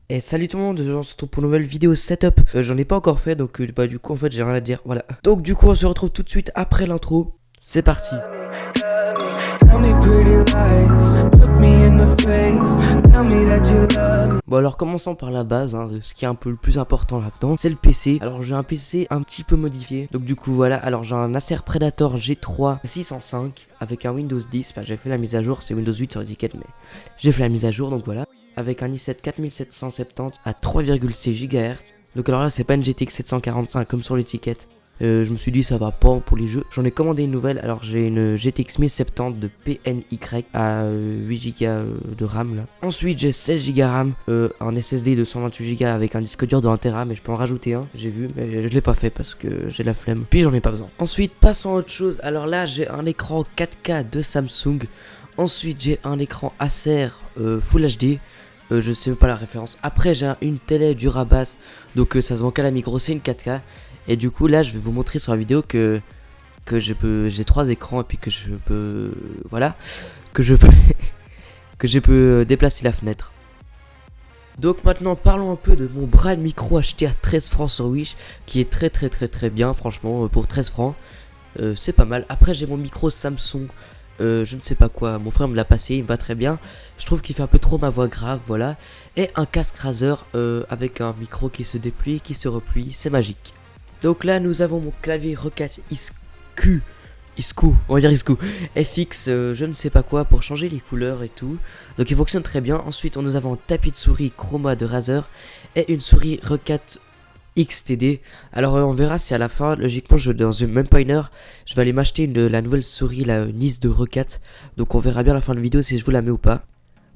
Et salut tout le monde, je se retrouve pour une nouvelle vidéo setup. J'en ai pas encore fait donc du coup en fait j'ai rien à dire, voilà. Donc du coup on se retrouve tout de suite après l'intro. C'est parti. Bon alors commençons par la base, hein, ce qui est un peu le plus important là-dedans, c'est le PC. Alors j'ai un PC un petit peu modifié. Donc du coup voilà, alors j'ai un Acer Predator G3 605 avec un Windows 10. J'ai fait la mise à jour, c'est Windows 8 sur l'étiquette mais j'ai fait la mise à jour donc voilà. Avec un i7 4770 à 3,6 GHz. Donc alors là c'est pas une GTX 745 comme sur l'étiquette. Je me suis dit ça va pas pour les jeux. J'en ai commandé une nouvelle. Alors j'ai une GTX 1070 de PNY à 8 Go de RAM là. Ensuite j'ai 16 Go RAM, un SSD de 128 Go avec un disque dur de 1 Tera, mais je peux en rajouter un. J'ai vu mais je l'ai pas fait parce que j'ai la flemme. Puis j'en ai pas besoin. Ensuite passons à autre chose. Alors là j'ai un écran 4K de Samsung. Ensuite j'ai un écran Acer Full HD. Je sais pas la référence. Après j'ai une télé du Rabas. Donc ça se vend qu'à la Migros, c'est une 4K. Et du coup là je vais vous montrer sur la vidéo que j'ai 3 écrans et puis que je peux voilà que je peux que je peux déplacer la fenêtre. Donc maintenant parlons un peu de mon bras de micro acheté à 13 francs sur Wish, qui est très bien franchement. Pour 13 francs c'est pas mal. Après j'ai mon micro Samsung, je ne sais pas quoi, mon frère me l'a passé, il me va très bien. Je trouve qu'il fait un peu trop ma voix grave, voilà. Et un casque Razer avec un micro qui se déplie, qui se replie, c'est magique. Donc là nous avons mon clavier Rocat Iscu, on va dire Iscu, FX je ne sais pas quoi pour changer les couleurs et tout. Donc il fonctionne très bien. Ensuite nous avons un tapis de souris Chroma de Razer et une souris Rocat XTD. Alors on verra si à la fin, logiquement dans même pas une heure, je vais aller m'acheter la nouvelle souris, la Nice de Rocat. Donc on verra bien à la fin de la vidéo si je vous la mets ou pas.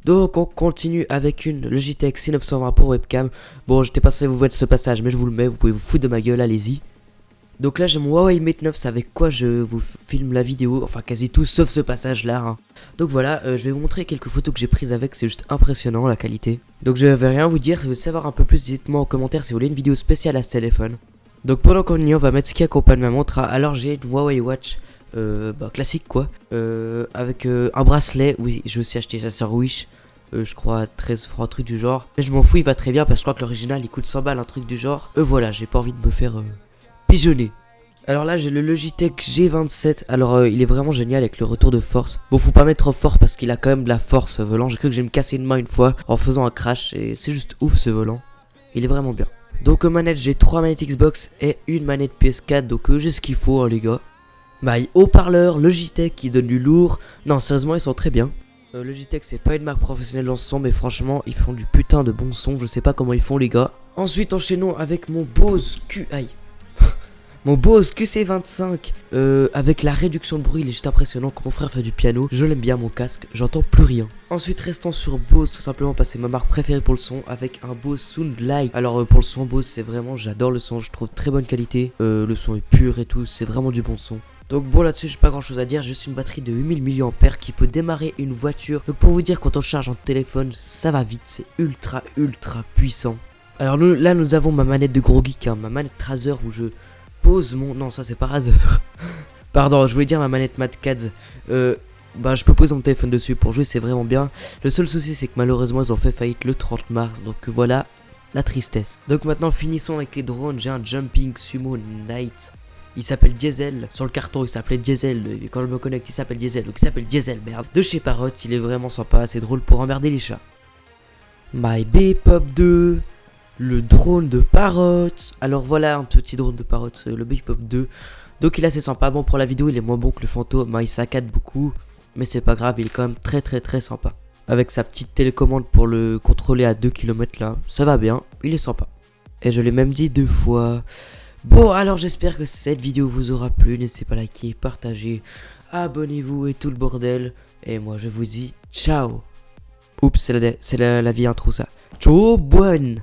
Donc on continue avec une Logitech C920 pour webcam. Bon j'étais pas censé vous mettre ce passage mais je vous le mets, vous pouvez vous foutre de ma gueule, allez-y. Donc là j'ai mon Huawei Mate 9, c'est avec quoi je vous filme la vidéo, enfin quasi tout sauf ce passage là hein. Donc voilà, je vais vous montrer quelques photos que j'ai prises avec, c'est juste impressionnant la qualité. Donc je vais rien vous dire, si vous voulez savoir un peu plus dites-moi en commentaire si vous voulez une vidéo spéciale à ce téléphone. Donc pendant qu'on y est on va mettre ce qui accompagne ma montre. Alors j'ai une Huawei Watch classique quoi, avec un bracelet, oui j'ai aussi acheté ça sur Wish. Je crois à 13 francs, un truc du genre. Mais je m'en fous, il va très bien parce que je crois que l'original il coûte 100 balles, un truc du genre. Voilà, j'ai pas envie de me faire pigeonner. Alors là j'ai le Logitech G27. Alors il est vraiment génial avec le retour de force. Bon faut pas mettre trop fort parce qu'il a quand même de la force ce volant. J'ai cru que j'ai me casser une main une fois en faisant un crash. Et c'est juste ouf ce volant. Il est vraiment bien. Donc manette, j'ai 3 manettes Xbox et une manette PS4. Donc j'ai ce qu'il faut hein, les gars. My haut-parleur Logitech qui donne du lourd. Non sérieusement ils sont très bien. Logitech c'est pas une marque professionnelle dans ce son, mais franchement ils font du putain de bon son, je sais pas comment ils font les gars. Ensuite enchaînons avec mon Bose Q... Aïe. Mon Bose QC25 avec la réduction de bruit, il est juste impressionnant. Quand mon frère fait du piano, je l'aime bien mon casque, j'entends plus rien. Ensuite restons sur Bose tout simplement parce que c'est ma marque préférée pour le son, avec un Bose Soundlight. Alors pour le son Bose c'est vraiment, j'adore le son, je trouve très bonne qualité. Le son est pur et tout, c'est vraiment du bon son. Donc bon là-dessus j'ai pas grand chose à dire, juste une batterie de 8000 mAh qui peut démarrer une voiture. Donc pour vous dire quand on charge un téléphone ça va vite, c'est ultra puissant. Alors là nous avons ma manette de gros geek, hein, ma manette Razer où je pose mon... Non ça c'est pas Razer. Pardon je voulais dire ma manette MadCads. Je peux poser mon téléphone dessus pour jouer, c'est vraiment bien. Le seul souci c'est que malheureusement ils ont fait faillite le 30 mars, donc voilà la tristesse. Donc maintenant finissons avec les drones, j'ai un Jumping Sumo Night. Il s'appelle Diesel, sur le carton il s'appelait Diesel, et quand je me connecte il s'appelle Diesel, donc il s'appelle Diesel merde. De chez Parrot, il est vraiment sympa, c'est drôle pour emmerder les chats. My Bepop 2, le drone de Parrot. Alors voilà un petit drone de Parrot, le Bepop 2. Donc il est assez sympa, bon pour la vidéo il est moins bon que le fantôme, il saccade beaucoup. Mais c'est pas grave, il est quand même très sympa. Avec sa petite télécommande pour le contrôler à 2 km là, ça va bien, il est sympa. Et je l'ai même dit 2 fois. Bon alors j'espère que cette vidéo vous aura plu, n'hésitez pas à liker, partager, abonnez-vous et tout le bordel. Et moi je vous dis ciao. Oups c'est la vie intro ça. Ciao bonne.